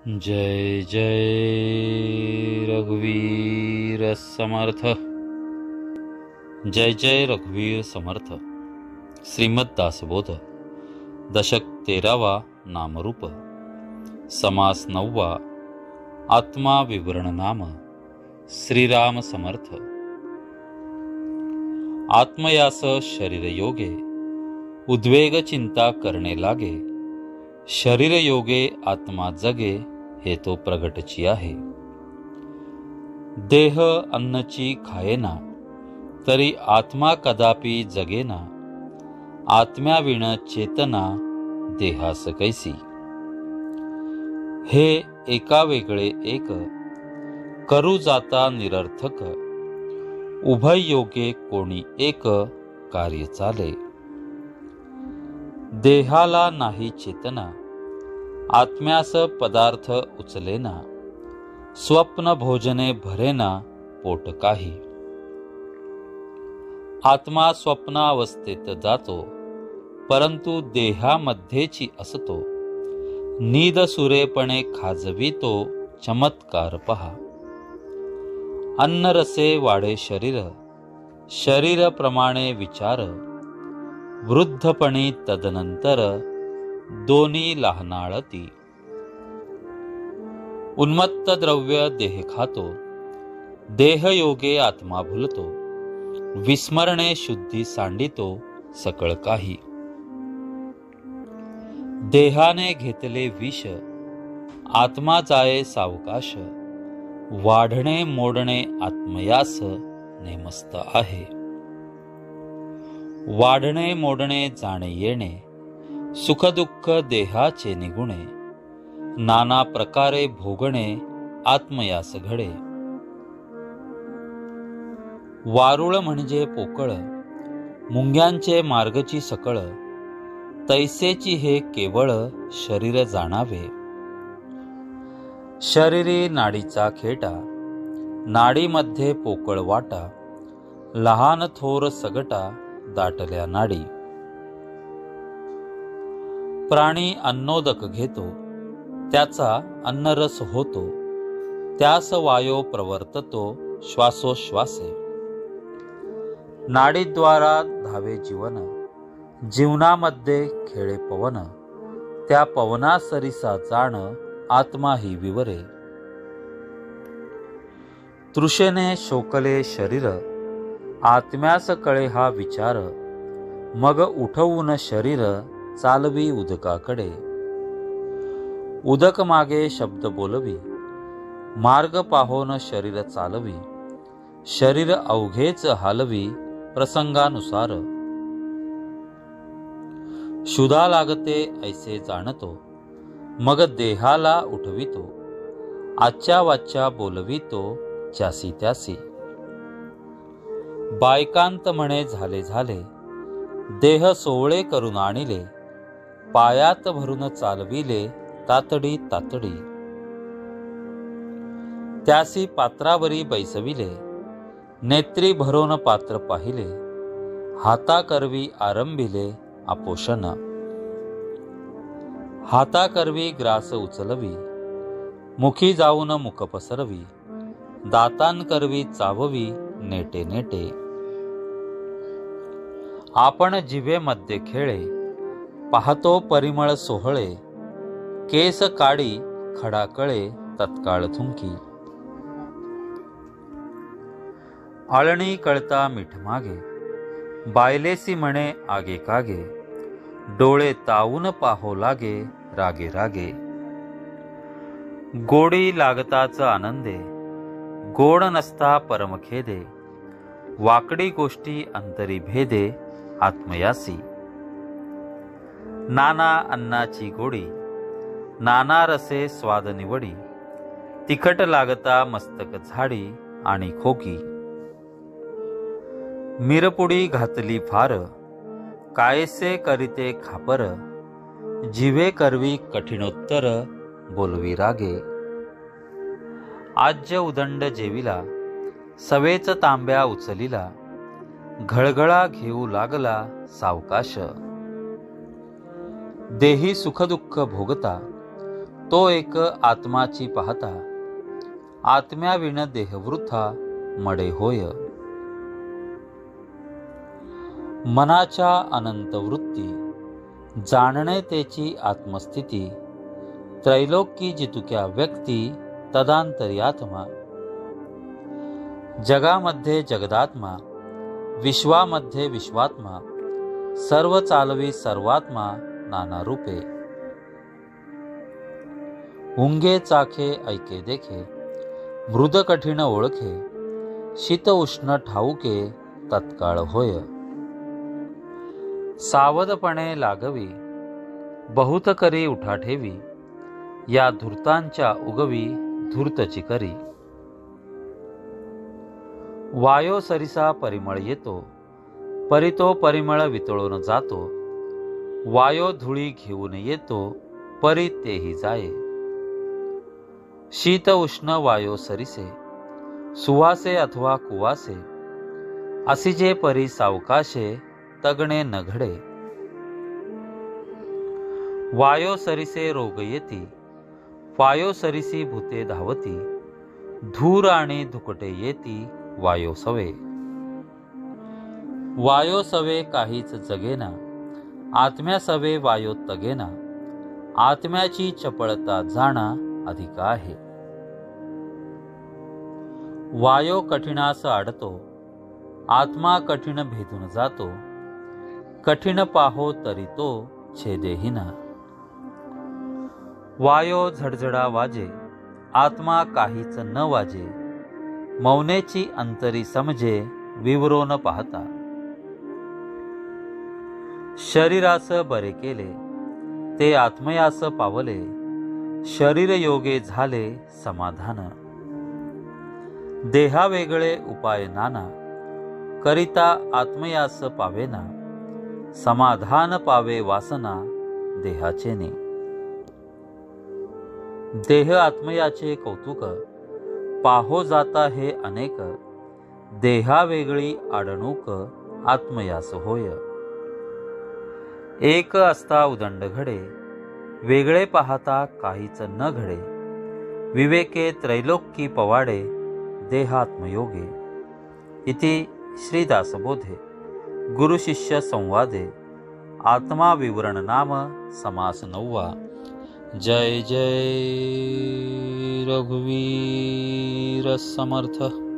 जय जय रघुवीर समर्थ। जय जय रघुवीर समर्थ। श्रीमद दासबोध दशक 13वा नामरूप समास 9वा आत्मा विवरण नाम श्रीराम समर्थ। आत्मयास शरीर योगे उद्वेग चिंता करणे लागे, शरीर योगे आत्मा जगे हे तो प्रगटची आहे। देह अन्नची खायेना तरी आत्मा कदापि जगेना, आत्म्याविण चेतना देहास कैसी। हे एका वेगळे एक करू जाता निरर्थक, उभय योगे कोणी एक कार्य चाले। देहाला नाही चेतना, आत्म्यास पदार्थ उचलेना, स्वप्न भोजने भरेना पोट काही। आत्मा स्वप्नावस्थेत जातो, परंतु देहामध्येची असतो, नीद सुरेपणे खाजवितो चमत्कार पहा। अन्नरसे वाढे शरीर, शरीर प्रमाणे विचार, वृद्धपणी तदनंतर दोन्ही लहानाळती। उन्मत्त द्रव्य देह खातो, देहयोगे आत्मा भुलतो, विस्मरणे शुद्धी सांडितो सकळ काही। देहाने घेतले विष, आत्मा जाये सावकाश, वाढणे मोडणे आत्मयास नेमस्त आहे। वाढणे मोडणे जाणे येणे, सुख दुःख देहाचे निगुणे, नाना प्रकारे भोगणे आत्मयास घडे। वारुळ म्हणजे पोकळ, मुंग्यांचे मार्गची सकळ, तैसेची हे केवळ शरीर जाणावे। शरीरी नाडीचा खेटा, नाडीमध्ये पोकळ वाटा, लहान थोर सगटा दाटल्या नाडी। प्राणी अन्नोदक घेतो, त्याचा अन्नरस होतो, त्यास वायो प्रवर्ततो श्वासोश्वासे। नाडीद्वारा धावे जीवन, जीवनामध्ये खेळे पवन, त्या पवनासरिसा जाण आत्मा ही विवरे। तृषेने शोकले शरीर, आत्म्यास कळे हा विचार, मग उठवून शरीर चालवी उदकाकडे। उदक मागे शब्द बोलवी, मार्ग पाहोन शरीर चालवी, शरीर अवघेच हालवी प्रसंगानुसार। शुदा लागते ऐसे जाणतो, मग देहाला उठवितो, आजच्या वाच्या बोलवितो ज्यासी त्यासी। बायकांत म्हणे झाले झाले, देह सोवळे करून आणिले, पायात भरून चालविले तातडी तातडी। त्यासी पात्रावरी बैसविले, नेत्री भरून पात्र पाहिले, हाता करवी आरंभिले आपोषण। हाता करवी ग्रास उचलवी, मुखी जाऊन मुख पसरवी, दातान करवी चाववी नेटे नेटे। आपण जिभेमध्ये खेळे, पाहतो परिमळ सोहळे, केस काडी खडाकळे तत्काळ थुंकी। आळणी कळता मीठ मागे, बायलेसी म्हणे आगे कागे, डोळे तावून पाहो लागे रागे रागे। गोडी लागताच आनंदे, गोड नसता परमखेदे, वाकडी गोष्टी अंतरी भेदे आत्मयासी। नाना अन्नाची गोडी, नाना रसे स्वाद निवडी, तिखट लागता मस्तक झाडी आणि खोकी। मिरपुडी घातली फार, कायसे करीते खापर, जिवे करवी कठीणोत्तर बोलवी रागे। आज्य उदंड जेविला, सवेच तांब्या उचलिला, घळघळा घेऊ लागला सावकाश। देही सुखदुःख भोगता, तो एक आत्माची पाहता, आत्म्याविण देहवृथा मडे होय. मनाच्या अनंत वृत्ती जाणणे तेची आत्मस्थिती, त्रैलोक्य जितुक्या व्यक्ती तदांतरी आत्मा. जगामध्ये जगदात्मा, विश्वामध्ये विश्वात्मा, सर्व चालवी सर्वात्मा नाना रूपे. उंगे चाखे ऐके देखे, मृद कठीण ओळखे, शीत उष्ण ठाऊके तत्काळ होय. सावधपणे लागवी, बहुत करी उठा ठेवी, या धूर्तांच्या उगवी धूर्तची करी. वायो सरिसा परिमळ येतो, परी तो परिमळ वितळून जातो. वायो धुळी घेऊन येतो, परी तेही जाये. शीत उष्ण वायो सरिसे, सुवासे अथवा कुवासे, असी जे परी सावकाशे तगणे न घडे. वायो सरिसे रोग येती, वायो सरिसी भूते धावती, धूर आणि धुकटे येती वायो सवे. वायो सवे काहीच जगेना, आत्म्या सवे वायो तगेना. आत्म्याची चपळता जाणा अधिक आहे. वायो कठीणास आडतो, आत्मा कठीण भेदून जातो. कठीण पाहो तरी तो छेदेहीना. वायो झडझडा वाजे, आत्मा काहीच न वाजे. मौनेची अंतरी समजे, विवरो न पाहता. शरीरास बरे केले, ते आत्मयास पावले. शरीर योगे झाले समाधान. देहा वेगळे उपाय नाना, करिता आत्मयास पावेना. समाधान पावे वासना देहाचेने. देह आत्मयाचे कौतुक, पाहो जाता हे अनेक. देहा वेगळी आडणूक, आत्मयास होय. एक असता उदंड घडे, वेगळे पाहता काहीच न घडे. विवेके त्रैलोक्यी पवाडे, देहात्मयोगे. इति श्रीदासबोधे गुरुशिष्य संवादे आत्मा विवरण नाम समास 9. जय जय रघुवीर समर्थ.